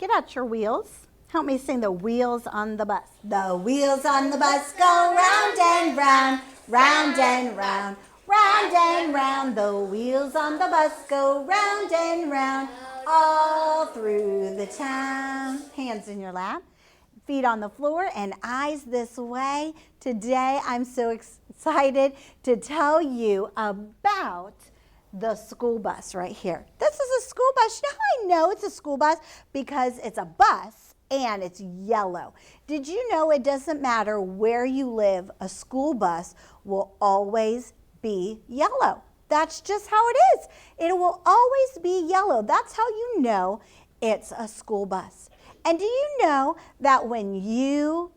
Get out your wheels. Help me sing the wheels on the bus. The wheels on the bus go round and round, round and round, round and round. The wheels on the bus go round and round, all through the town. Hands in your lap, feet on the floor, and eyes this way. Today, I'm so excited to tell you about the school bus right here. This is a school bus. You know how I know it's a school bus? Because it's a bus and it's yellow. Did you know it doesn't matter where you live, a school bus will always be yellow? That's just how it is. It will always be yellow. That's how you know it's a school bus. And do you know that when you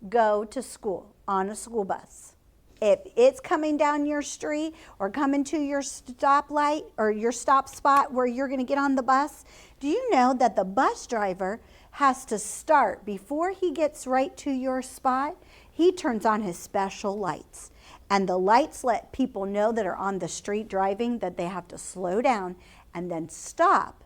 go to school on a school bus, if it's coming down your street or coming to your stoplight or your stop spot where you're going to get on the bus, do you know that the bus driver has to start before he gets right to your spot? He turns on his special lights. And the lights let people know that are on the street driving that they have to slow down and then stop.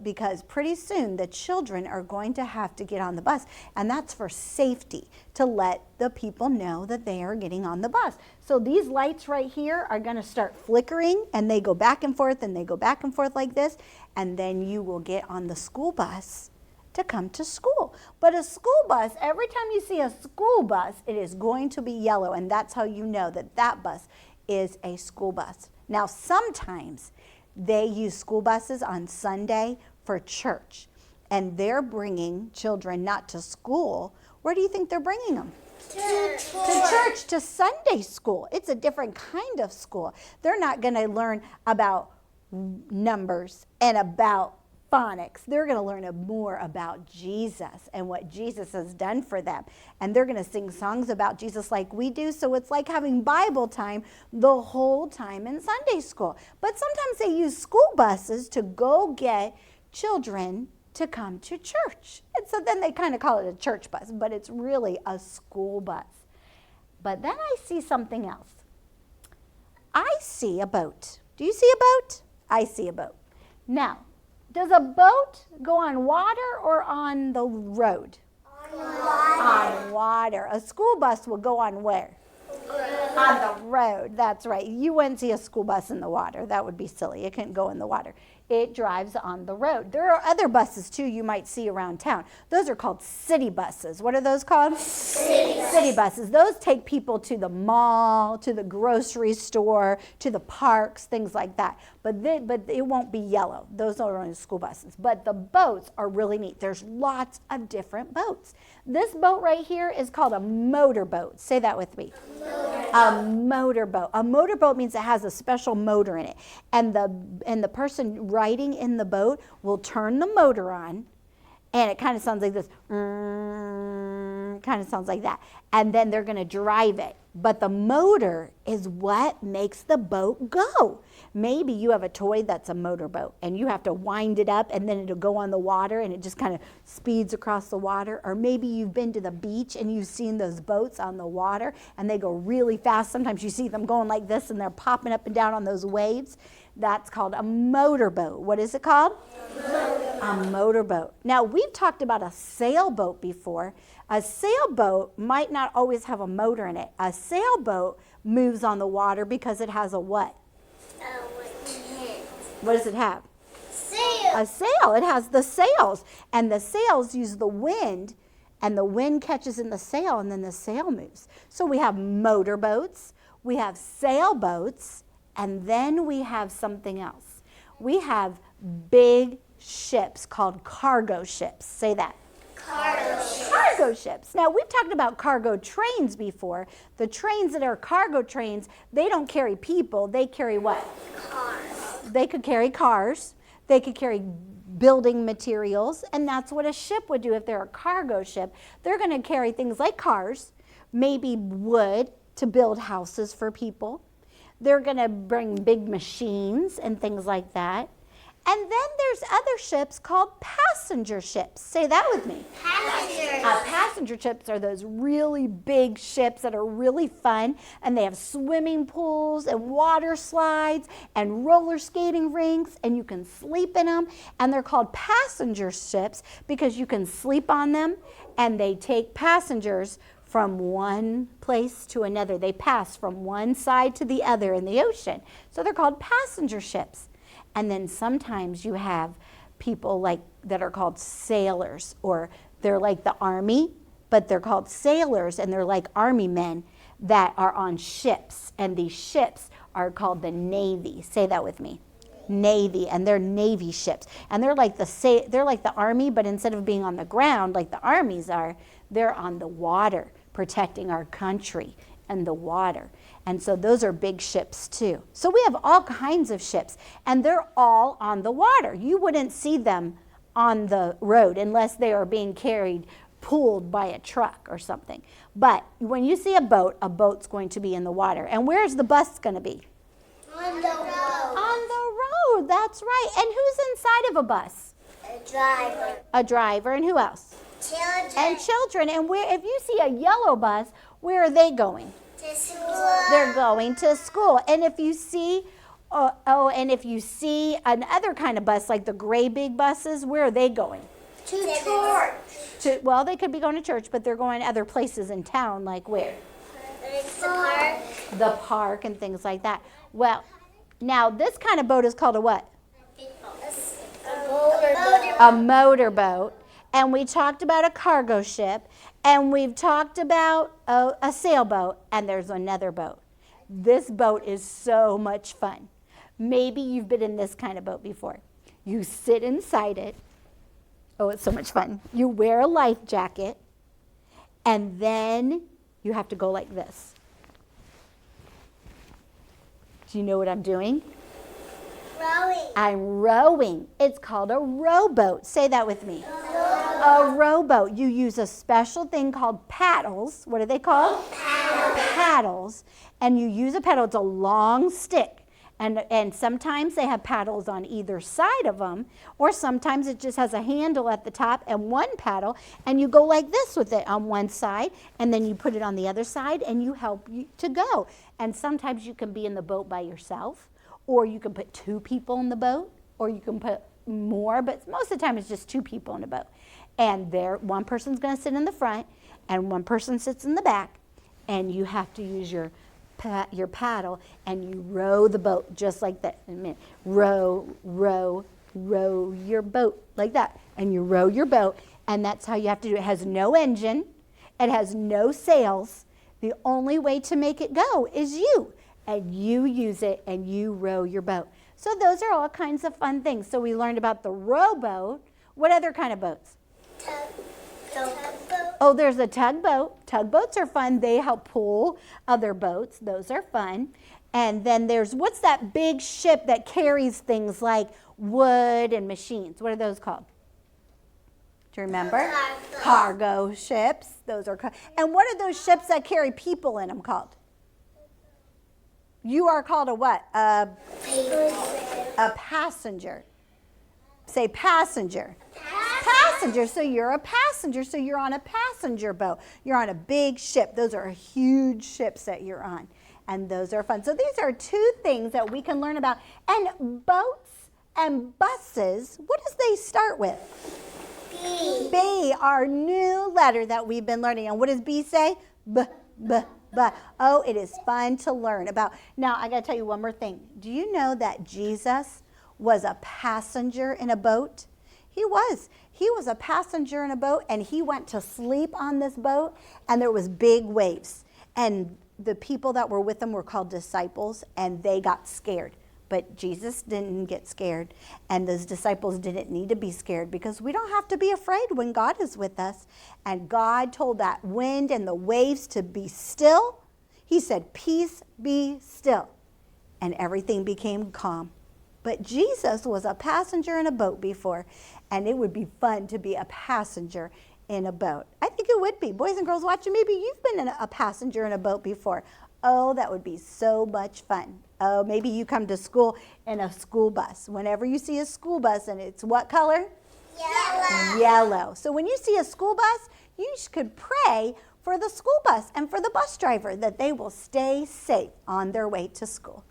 Because pretty soon the children are going to have to get on the bus, and that's for safety, to let the people know that they are getting on the bus. So these lights right here are going to start flickering, and they go back and forth, and they go back and forth like this, and then you will get on the school bus to come to school. But a school bus, every time you see a school bus, it is going to be yellow, and that's how you know that that bus is a school bus. Now sometimes they use school buses on Sunday for church, and they're bringing children not to school. Where do you think they're bringing them? To church, to Sunday school. It's a different kind of school. They're not going to learn about numbers and about phonics. They're going to learn more about Jesus and what Jesus has done for them. And they're going to sing songs about Jesus like we do. So it's like having Bible time the whole time in Sunday school. But sometimes they use school buses to go get children to come to church. And so then they kind of call it a church bus, but it's really a school bus. But then I see something else. I see a boat. Do you see a boat? I see a boat. Now, does a boat go on water or on the road? On water. On water. A school bus will go on where? Road. On the road. That's right. You wouldn't see a school bus in the water. That would be silly. It couldn't go in the water. It drives on the road. There are other buses too you might see around town. Those are called city buses. What are those called? City buses. Those take people to the mall, to the grocery store, to the parks, things like that. But it won't be yellow. Those are only school buses. But the boats are really neat. There's lots of different boats. This boat right here is called a motorboat. Say that with me. A motorboat. A motorboat means it has a special motor in it. And the person riding in the boat will turn the motor on, and it kind of sounds like this. Kind of sounds like that. And then they're going to drive it. But the motor is what makes the boat go. Maybe you have a toy that's a motorboat, and you have to wind it up, and then it'll go on the water, and it just kind of speeds across the water. Or maybe you've been to the beach, and you've seen those boats on the water, and they go really fast. Sometimes you see them going like this, and they're popping up and down on those waves. That's called a motorboat. What is it called? A motorboat. Now, we've talked about a sailboat before. A sailboat might not always have a motor in it. A sailboat moves on the water because it has a what? What does it have? Sail. A sail. It has the sails. And the sails use the wind, and the wind catches in the sail, and then the sail moves. So we have motorboats, we have sailboats, and then we have something else. We have big ships called cargo ships. Say that. Cargo ships. Cargo ships. Now, we've talked about cargo trains before. The trains that are cargo trains, they don't carry people. They carry what? Cars. They could carry cars. They could carry building materials. And that's what a ship would do if they're a cargo ship. They're going to carry things like cars, maybe wood to build houses for people. They're going to bring big machines and things like that. And then there's other ships called passenger ships. Say that with me. Passengers. Passenger ships are those really big ships that are really fun, and they have swimming pools and water slides and roller skating rinks, and you can sleep in them. And they're called passenger ships because you can sleep on them, and they take passengers from one place to another. They pass from one side to the other in the ocean. So they're called passenger ships. And then sometimes you have people like that are called sailors, or they're like the army, but they're called sailors, and they're like army men that are on ships. And these ships are called the Navy. Say that with me. Navy, and they're Navy ships. And they're like the army, but instead of being on the ground like the armies are, they're on the water, protecting our country and the water. And so those are big ships too. So we have all kinds of ships, and they're all on the water. You wouldn't see them on the road unless they are being carried, pulled by a truck or something. But when you see a boat's going to be in the water. And where's the bus going to be? On the road. On the road, that's right. And who's inside of a bus? A driver. A driver, and who else? Children. And children. And if you see a yellow bus, where are they going? To school. They're going to school. And if you see, another kind of bus, like the gray big buses, where are they going? To church. Well, they could be going to church, but they're going other places in town, like where? The park. The park and things like that. Well, now this kind of boat is called a what? A motorboat. And we talked about a cargo ship, and we've talked about a sailboat, and there's another boat. This boat is so much fun. Maybe you've been in this kind of boat before. You sit inside it. Oh, it's so much fun. You wear a life jacket, and then you have to go like this. Do you know what I'm doing? Rowing. I'm rowing. It's called a rowboat. Say that with me. A rowboat. You use a special thing called paddles. What are they called? Paddles. And you use a paddle. It's a long stick. And sometimes they have paddles on either side of them, or sometimes it just has a handle at the top and one paddle, and you go like this with it on one side, and then you put it on the other side, and you help you to go. And sometimes you can be in the boat by yourself, or you can put two people in the boat, or you can put more, but most of the time it's just two people in a boat. And one person's going to sit in the front, and one person sits in the back, and you have to use your paddle, and you row the boat just like that. In a minute. Row, row, row your boat like that. And you row your boat, and that's how you have to do it. It has no engine. It has no sails. The only way to make it go is you. And you use it, and you row your boat. So those are all kinds of fun things. So we learned about the rowboat. What other kind of boats? Tugboat. Oh, there's a tugboat. Tugboats are fun. They help pull other boats. Those are fun. And then there's, what's that big ship that carries things like wood and machines? What are those called? Do you remember? Cargo ships. Those are. And what are those ships that carry people in them called? You are called a what? A passenger. Say passenger. Passenger. So you're a passenger. So you're on a passenger boat. You're on a big ship. Those are huge ships that you're on. And those are fun. So these are two things that we can learn about. And boats and buses, what does they start with? B. B, our new letter that we've been learning. And what does B say? B, B, B. Oh, it is fun to learn about. Now, I got to tell you one more thing. Do you know that Jesus was a passenger in a boat? He was. He was a passenger in a boat, and he went to sleep on this boat, and there was big waves. And the people that were with him were called disciples, and they got scared. But Jesus didn't get scared, and those disciples didn't need to be scared, because we don't have to be afraid when God is with us. And God told that wind and the waves to be still. He said, "Peace, be still." And everything became calm. But Jesus was a passenger in a boat before, and it would be fun to be a passenger in a boat. I think it would be. Boys and girls watching, maybe you've been a passenger in a boat before. Oh, that would be so much fun. Oh, maybe you come to school in a school bus. Whenever you see a school bus, and it's what color? Yellow. Yellow. So when you see a school bus, you could pray for the school bus and for the bus driver that they will stay safe on their way to school.